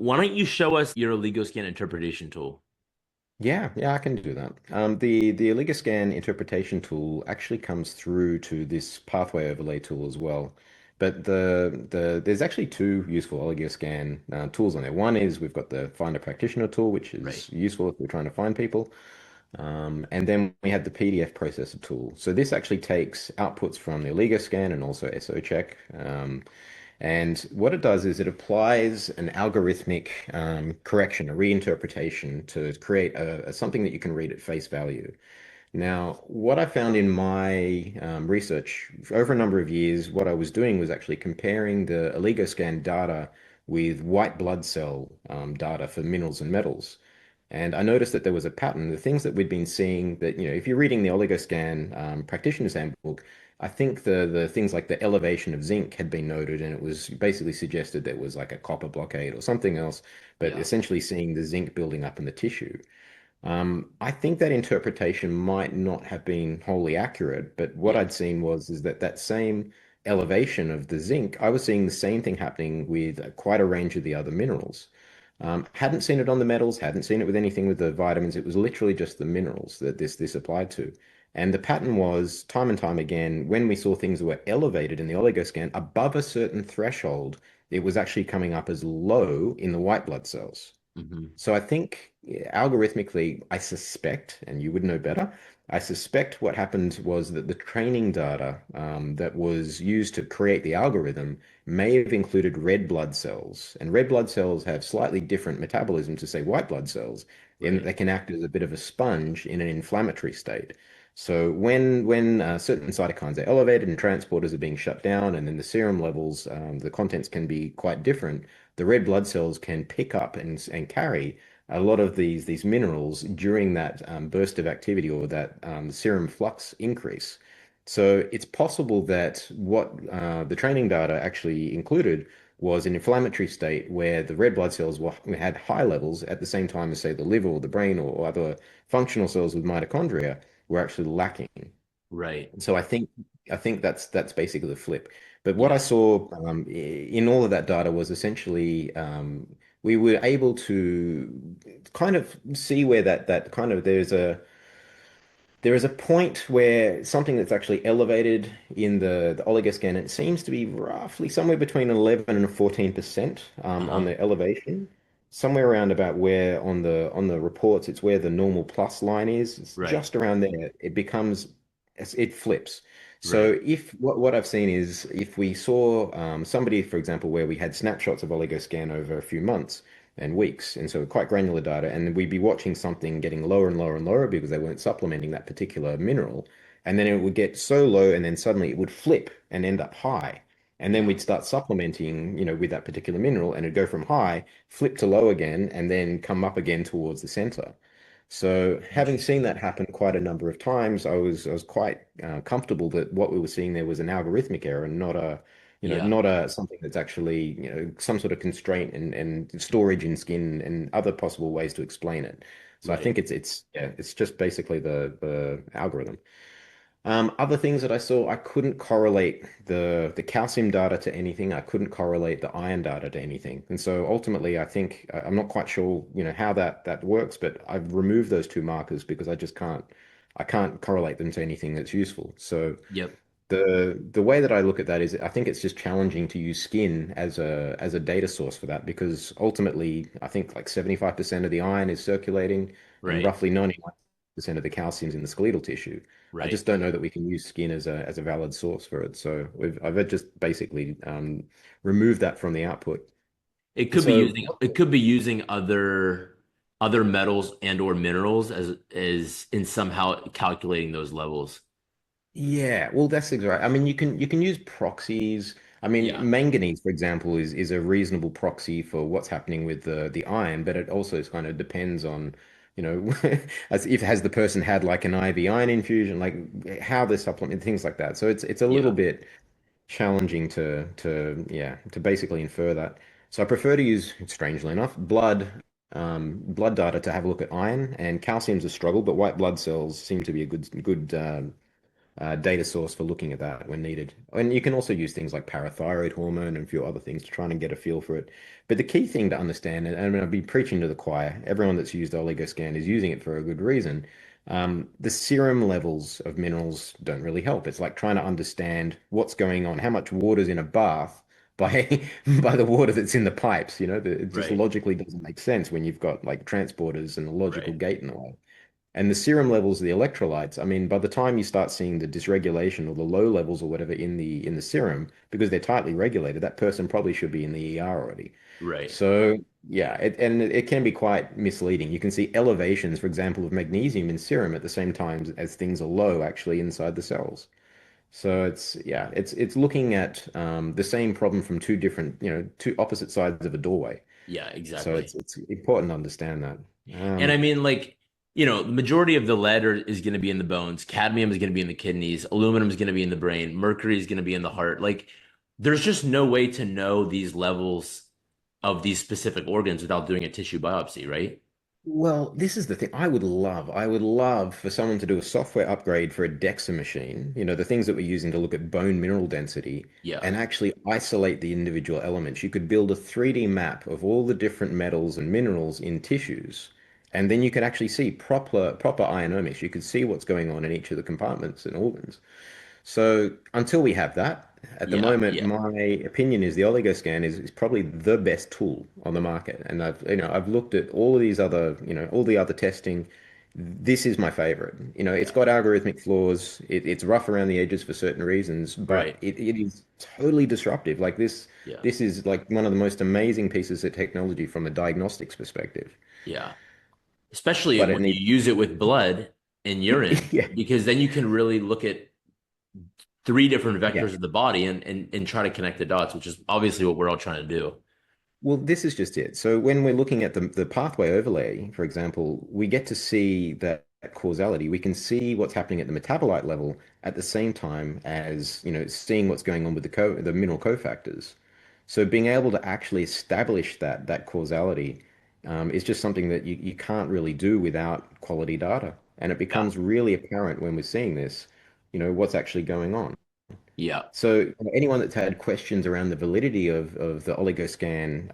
why don't you show us your Oligoscan interpretation tool? Yeah, I can do that. The Oligoscan interpretation tool actually comes through to this pathway overlay tool as well. But there's actually two useful Oligoscan tools on there. One is we've got the Find a Practitioner tool, which Right. is useful if we're trying to find people. And then we have the PDF processor tool. So this actually takes outputs from the Oligoscan and also SOCheck. And what it does is it applies an algorithmic correction, a reinterpretation to create something that you can read at face value. Now, what I found in my research over a number of years, what I was doing was actually comparing the Oligoscan data with white blood cell data for minerals and metals. And I noticed that there was a pattern. The things that we'd been seeing that, if you're reading the Oligoscan practitioner's handbook, I think the things like the elevation of zinc had been noted, and it was basically suggested there was like a copper blockade or something else, but Yeah. essentially seeing the zinc building up in the tissue. I think that interpretation might not have been wholly accurate, but what Yeah. I'd seen was is that that same elevation of the zinc, I was seeing the same thing happening with quite a range of the other minerals. Hadn't seen it on the metals, hadn't seen it with anything with the vitamins. It was literally just the minerals that this applied to. And the pattern was time and time again, when we saw things that were elevated in the oligoscan above a certain threshold, it was actually coming up as low in the white blood cells. Hmm. So I think algorithmically, I suspect, and you would know better, I suspect what happened was that the training data that was used to create the algorithm may have included red blood cells. And red blood cells have slightly different metabolism to, say, white blood cells, in that Right. they can act as a bit of a sponge in an inflammatory state. So when certain cytokines are elevated and transporters are being shut down, and then the serum levels, the contents can be quite different, the red blood cells can pick up and carry a lot of these minerals during that burst of activity or that serum flux increase. So it's possible that what the training data actually included was an inflammatory state where the red blood cells had high levels at the same time as, say, the liver or the brain or other functional cells with mitochondria were actually lacking. Right. So I think that's basically the flip. But what I Yeah. saw in all of that data was essentially we were able to kind of see where that kind of there is a point where something that's actually elevated in the oligoscan, it seems to be roughly somewhere between 11 and 14% on Uh-huh. the elevation, somewhere around about where on the reports it's where the normal plus line is. It's Right. just around there. It flips. Right. So if what I've seen is if we saw somebody, for example, where we had snapshots of oligoscan over a few months and weeks. And so quite granular data. And we'd be watching something getting lower and lower and lower because they weren't supplementing that particular mineral. And then it would get so low and then suddenly it would flip and end up high. And then Yeah. we'd start supplementing, with that particular mineral and it'd go from high, flip to low again, and then come up again towards the center. So having seen Interesting. that happen quite a number of times, I was quite comfortable that what we were seeing there was an algorithmic error, and not a Yeah. not a something that's actually some sort of constraint and storage in skin and other possible ways to explain it. So I Right. think it's just basically the algorithm. Other things that I saw, I couldn't correlate the calcium data to anything. I couldn't correlate the iron data to anything. And so ultimately, I think I'm not quite sure, how that works, but I've removed those two markers because I can't correlate them to anything that's useful. So Yep. the way that I look at that is I think it's just challenging to use skin as a data source for that because ultimately I think like 75% of the iron is circulating and Right. roughly 99% of the calcium's in the skeletal tissue. I Right. just don't know that we can use skin as a valid source for it. So I've just basically removed that from the output. So It could be using other metals and or minerals as in somehow calculating those levels. yeah, well, that's exactly. I mean, you can use proxies. I mean, Yeah. manganese, for example, is a reasonable proxy for what's happening with the iron, but it also kind of depends on, as if has the person had like an IV iron infusion, like how they supplement things like that. So it's a little Yeah. bit challenging to basically infer that. So I prefer to use, strangely enough, blood data to have a look at iron, and calcium's a struggle, but white blood cells seem to be a good data source for looking at that when needed. And you can also use things like parathyroid hormone and a few other things to try and get a feel for it. But the key thing to understand, and I mean, I've been preaching to the choir, everyone that's used Oligoscan is using it for a good reason. The serum levels of minerals don't really help. It's like trying to understand what's going on, how much water's in a bath by by the water that's in the pipes. It just Right. logically doesn't make sense when you've got like transporters and a logical Right. gate in the way. And the serum levels of the electrolytes, I mean, by the time you start seeing the dysregulation or the low levels or whatever in the serum, because they're tightly regulated, that person probably should be in the ER already. Right. So yeah, it can be quite misleading. You can see elevations, for example, of magnesium in serum at the same time as things are low actually inside the cells. So it's looking at the same problem from two different, two opposite sides of a doorway. Yeah, So exactly. it's important to understand that. And I mean, like, the majority of the is going to be in the bones, cadmium is going to be in the kidneys, aluminum is going to be in the brain, mercury is going to be in the heart. Like, there's just no way to know these levels of these specific organs without doing a tissue biopsy, right? Well, this is the thing. I would love for someone to do a software upgrade for a DEXA machine, the things that we're using to look at bone mineral density, Yeah. and actually isolate the individual elements. You could build a 3D map of all the different metals and minerals in tissues, and then you could actually see proper ionomics. You could see what's going on in each of the compartments and organs. So until we have that, at the Yeah. moment, Yeah. my opinion is the Oligoscan is probably the best tool on the market. And I've looked at all of these other, all the other testing. This is my favorite. It's Yeah. got algorithmic flaws. It's rough around the edges for certain reasons, but Right. it is totally disruptive. Like this, Yeah. this is like one of the most amazing pieces of technology from a diagnostics perspective. Yeah. Especially But it when you needs, use it with blood and urine, yeah, because then you can really look at three different yeah. vectors of the body and try to connect the dots, which is obviously what we're all trying to do. Well, this is just it. So when we're looking at the pathway overlay, for example, we get to see that causality. We can see what's happening at the metabolite level at the same time as, seeing what's going on with the mineral cofactors. So being able to actually establish that causality is just something that you can't really do without quality data. And it Yeah. becomes really apparent when we're seeing this, what's actually going on. Yeah. So anyone that's had questions around the validity of the Oligoscan,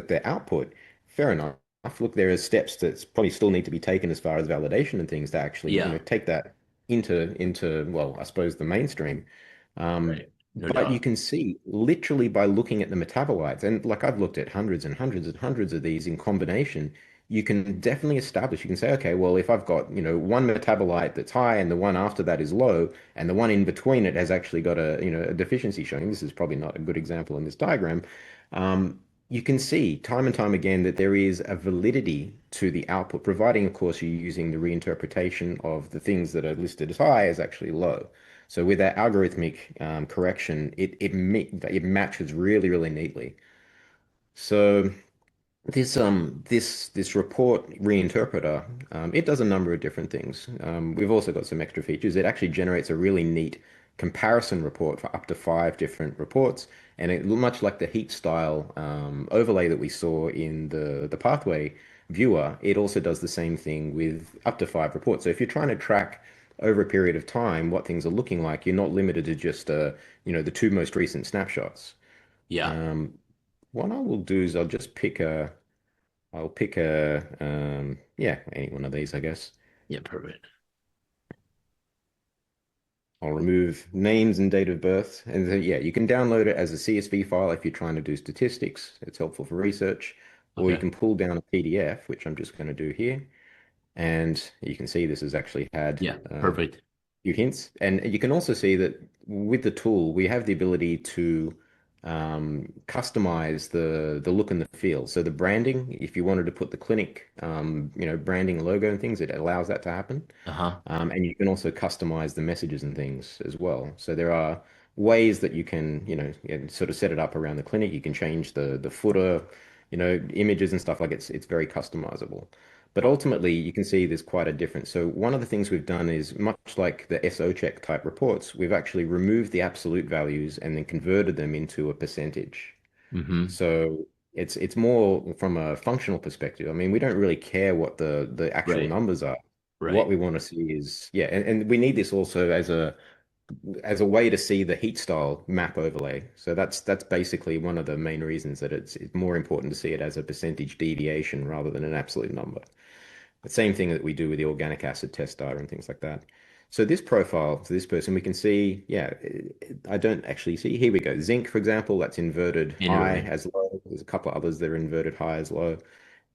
the output, fair enough. Look, there are steps that probably still need to be taken as far as validation and things to actually, Yeah. take that into well, I suppose the mainstream. Um, Right. No but you doubt. can see literally by looking at the metabolites, and like I've looked at hundreds and hundreds and hundreds of these in combination, you can definitely establish, you can say, okay, well, if I've got, one metabolite that's high and the one after that is low, and the one in between it has actually got a deficiency showing. This is probably not a good example in this diagram. Um, you can see time and time again that there is a validity to the output, providing, of course, you're using the reinterpretation of the things that are listed as high as actually low. So with that algorithmic correction, it matches really, really neatly. So this report reinterpreter, it does a number of different things. We've also got some extra features. It actually generates a really neat comparison report for up to 5 different reports, and it much like the heat style overlay that we saw in the pathway viewer, it also does the same thing with up to 5 reports. So if you're trying to track over a period of time what things are looking like, you're not limited to just the two most recent snapshots. Yeah. Um, what I will do is I'll pick yeah, any one of these, I guess. Yeah. Perfect. I'll remove names and date of birth. And then, yeah, you can download it as a CSV file if you're trying to do statistics. It's helpful for research. Or you Okay. can pull down a PDF, which I'm just going to do here. And you can see this has actually had Yeah. Perfect. few hints. And you can also see that with the tool, we have the ability to customize the look and the feel. So the branding, if you wanted to put the clinic, branding logo and things, it allows that to happen. Uh-huh. And you can also customize the messages and things as well. So there are ways that you can, sort of set it up around the clinic. You can change the footer, images and stuff like it's very customizable. But ultimately, you can see there's quite a difference. So one of the things we've done is much like the SO check type reports, we've actually removed the absolute values and then converted them into a percentage. Mm-hmm. So it's more from a functional perspective. I mean, we don't really care what the actual Right. numbers are. What Right. we want to see is, yeah, and we need this also as a way to see the heat style map overlay. So that's basically one of the main reasons that it's more important to see it as a percentage deviation rather than an absolute number. The same thing that we do with the organic acid test data and things like that. So this profile to this person, we can see, yeah, I don't actually see. Here we go. Zinc, for example, that's inverted high Inverted. as low. There's a couple of others that are inverted high as low.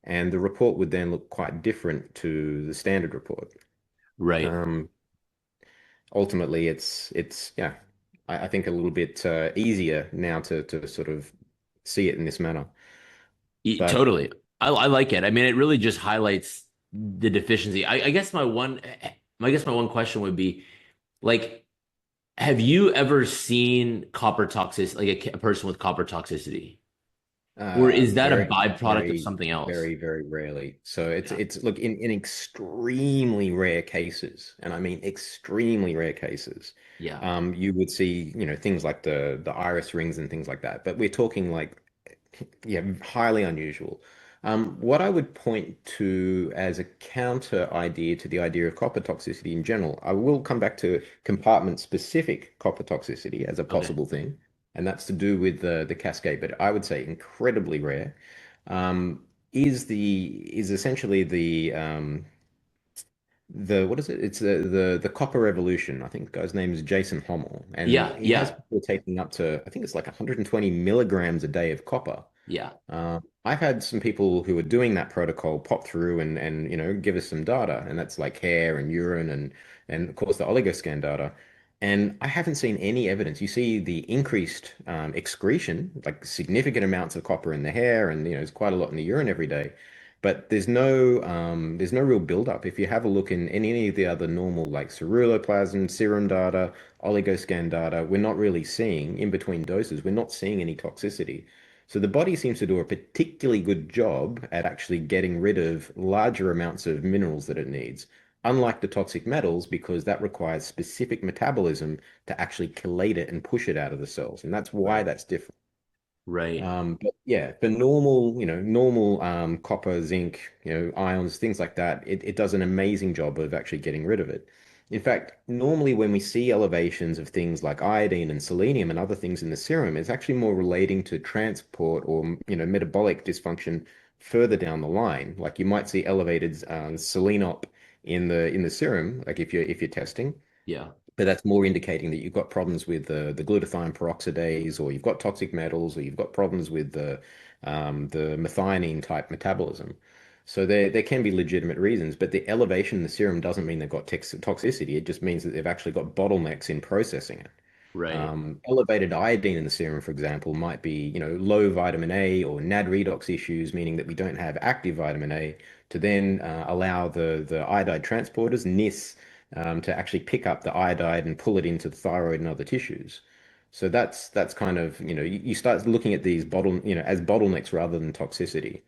And the report would then look quite different to the standard report. Right. Um, Ultimately, it's yeah, I think a little bit easier now to sort of see it in this manner. But Totally. I like it. I mean, it really just highlights the deficiency. I guess my one question would be like, have you ever seen copper toxicity, like a person with copper toxicity? Or is that a very, byproduct of very, something else? very rarely. So Yeah. it's look in extremely rare cases, and I mean extremely rare cases, Yeah. you would see, things like the iris rings and things like that. But we're talking like, yeah, highly unusual. What I would point to as a counter idea to the idea of copper toxicity in general, I will come back to compartment-specific copper toxicity as a Okay. possible thing, and that's to do with the cascade, but I would say incredibly rare. Is essentially the what is it? It's the copper revolution. I think the guy's name is Jason Hommel, and Yeah. he has Yeah. people taking up to, I think it's like 120 milligrams a day of copper. Yeah. I've had some people who are doing that protocol pop through and give us some data, and that's like hair and urine and of course the Oligoscan data. And I haven't seen any evidence. You see the increased excretion, like significant amounts of copper in the hair, and there's quite a lot in the urine every day. But there's no real buildup. If you have a look in any of the other normal like ceruloplasmin, serum data, Oligoscan data, we're not really seeing in between doses. We're not seeing any toxicity. So the body seems to do a particularly good job at actually getting rid of larger amounts of minerals that it needs, unlike the toxic metals, because that requires specific metabolism to actually chelate it and push it out of the cells. And that's why Right. that's different. Right. But yeah, for normal copper, zinc, ions, things like that, it does an amazing job of actually getting rid of it. In fact, normally when we see elevations of things like iodine and selenium and other things in the serum, it's actually more relating to transport or metabolic dysfunction further down the line. Like you might see elevated selenop in the serum, like if you're testing, Yeah. but that's more indicating that you've got problems with the glutathione peroxidase, or you've got toxic metals, or you've got problems with the methionine type metabolism. So there can be legitimate reasons, but the elevation in the serum doesn't mean they've got toxicity. It just means that they've actually got bottlenecks in processing it. Right. Elevated iodine in the serum, for example, might be, low vitamin A or NAD redox issues, meaning that we don't have active vitamin A to then allow the iodide transporters, NIS, to actually pick up the iodide and pull it into the thyroid and other tissues. So that's kind of, you start looking at these as bottlenecks rather than toxicity.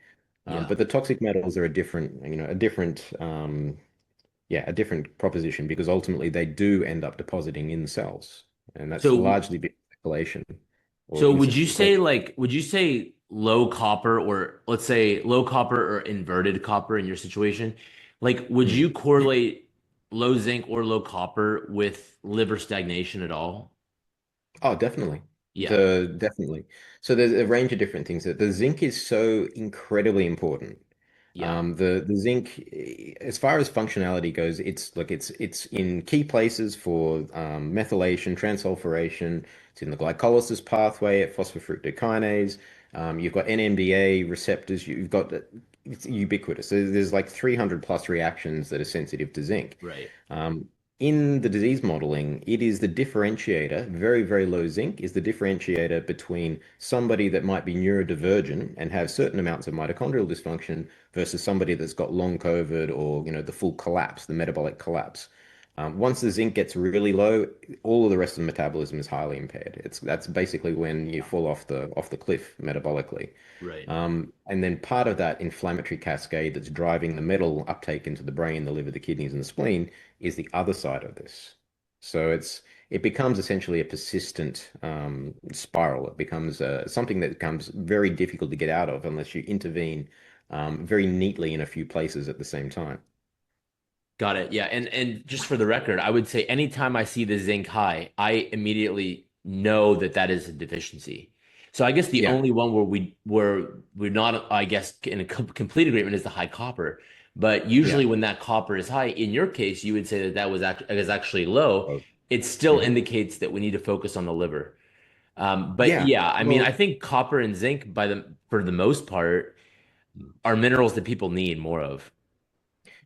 Yeah. But the toxic metals are a different proposition because ultimately they do end up depositing in the cells, and that's So largely been speculation or So would you insufficient. say would you say low copper or let's say low copper or inverted copper in your situation? Like would Mm. you correlate low zinc or low copper with liver stagnation at all? Oh, definitely. Yeah. Definitely. So there's a range of different things. The zinc is so incredibly important. Yeah. The zinc, as far as functionality goes, it's in key places for methylation, transsulfuration. It's in the glycolysis pathway at phosphofructokinase. You've got NMDA receptors. It's ubiquitous. So there's like 300 plus reactions that are sensitive to zinc. Right. Um, in the disease modeling, it is the differentiator, very, very low zinc is the differentiator between somebody that might be neurodivergent and have certain amounts of mitochondrial dysfunction versus somebody that's got long COVID or, the full collapse, the metabolic collapse. Once the zinc gets really low, all of the rest of the metabolism is highly impaired. That's basically when you fall off the cliff metabolically. Right. And then part of that inflammatory cascade that's driving the metal uptake into the brain, the liver, the kidneys, and the spleen is the other side of this. So it becomes essentially a persistent spiral. It becomes something that becomes very difficult to get out of unless you intervene very neatly in a few places at the same time. Got it. Yeah. And just for the record, I would say anytime I see the zinc high, I immediately know that that is a deficiency. So I guess the Yeah, only one where we're not, I guess, in a complete agreement is the high copper. But yeah. usually when that copper is high, in your case, you would say that that was is actually low. Oh. It still Hmm. indicates that we need to focus on the liver. But Yeah. yeah, I mean, I Well, think copper and zinc for the most part are minerals that people need more of.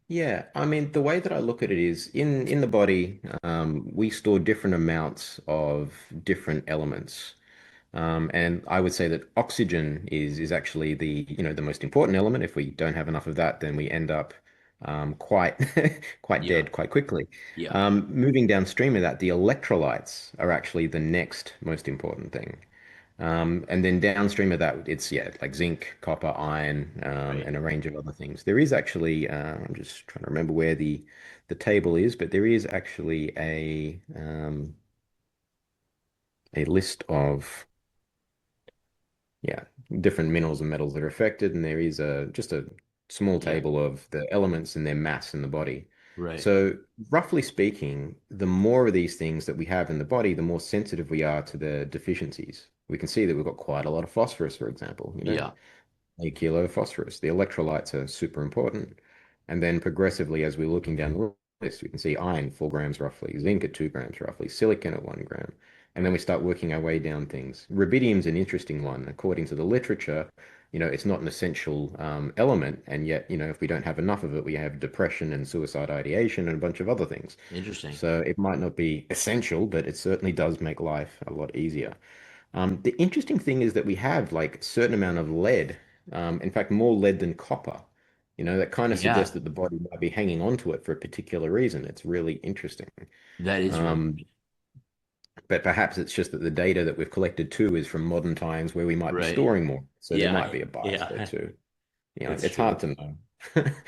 yeah. I mean, the way that I look at it is in the body, we store different amounts of different elements. And I would say that oxygen is actually the most important element. If we don't have enough of that, then we end up quite quite Yeah. dead quite quickly. Yeah. Moving downstream of that, the electrolytes are actually the next most important thing. And then downstream of that, it's yeah, like zinc, copper, iron, Right. and a range of other things. There is actually, I'm just trying to remember where the table is, but there is actually a list of yeah, different minerals and metals that are affected, and there is a just a small Yeah. table of the elements and their mass in the body. Right. So, roughly speaking, the more of these things that we have in the body, the more sensitive we are to the deficiencies. We can see that we've got quite a lot of phosphorus, for example, Yeah. a kilo of phosphorus. The electrolytes are super important. And then progressively, as we're looking down the list, we can see iron, 4 grams roughly, zinc at 2 grams roughly, silicon at 1 gram. And then we start working our way down things. Rubidium's an interesting one. According to the literature, it's not an essential element. And yet, if we don't have enough of it, we have depression and suicide ideation and a bunch of other things. Interesting. So it might not be essential, but it certainly does make life a lot easier. The interesting thing is that we have like a certain amount of lead, in fact, more lead than copper. That kind of suggests Yeah, that the body might be hanging on to it for a particular reason. It's really interesting. that is really Um, but perhaps it's just that the data that we've collected too is from modern times where we might be right. storing more. So there Yeah, might be a bias there yeah, too. it's It's true. hard to know.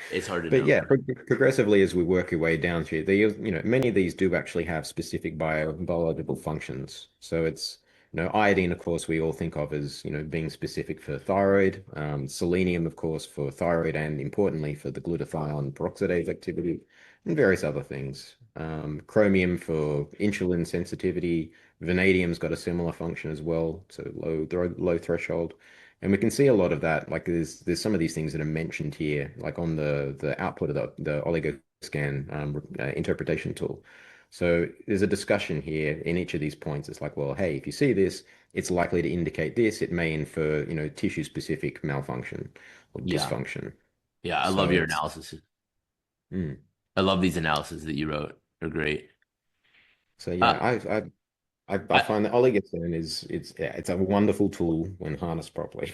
It's hard to But know. yeah, progressively as we work our way down here, many of these do actually have specific biological functions. So it's, iodine, of course, we all think of as, being specific for thyroid, selenium, of course, for thyroid, and importantly for the glutathione peroxidase activity, and various other things. Chromium for insulin sensitivity, vanadium's got a similar function as well, so low threshold. And we can see a lot of that. Like there's some of these things that are mentioned here, like on the output of the Oligoscan interpretation tool. So there's a discussion here in each of these points. It's like, well, hey, if you see this, it's likely to indicate this. It may infer, tissue-specific malfunction or Yeah, dysfunction. yeah. I love So your it's analysis. mm. I love these analyses that you wrote. They're great. So Uh, yeah, I I find that Oligoscan is it's yeah, it's a wonderful tool when harnessed properly.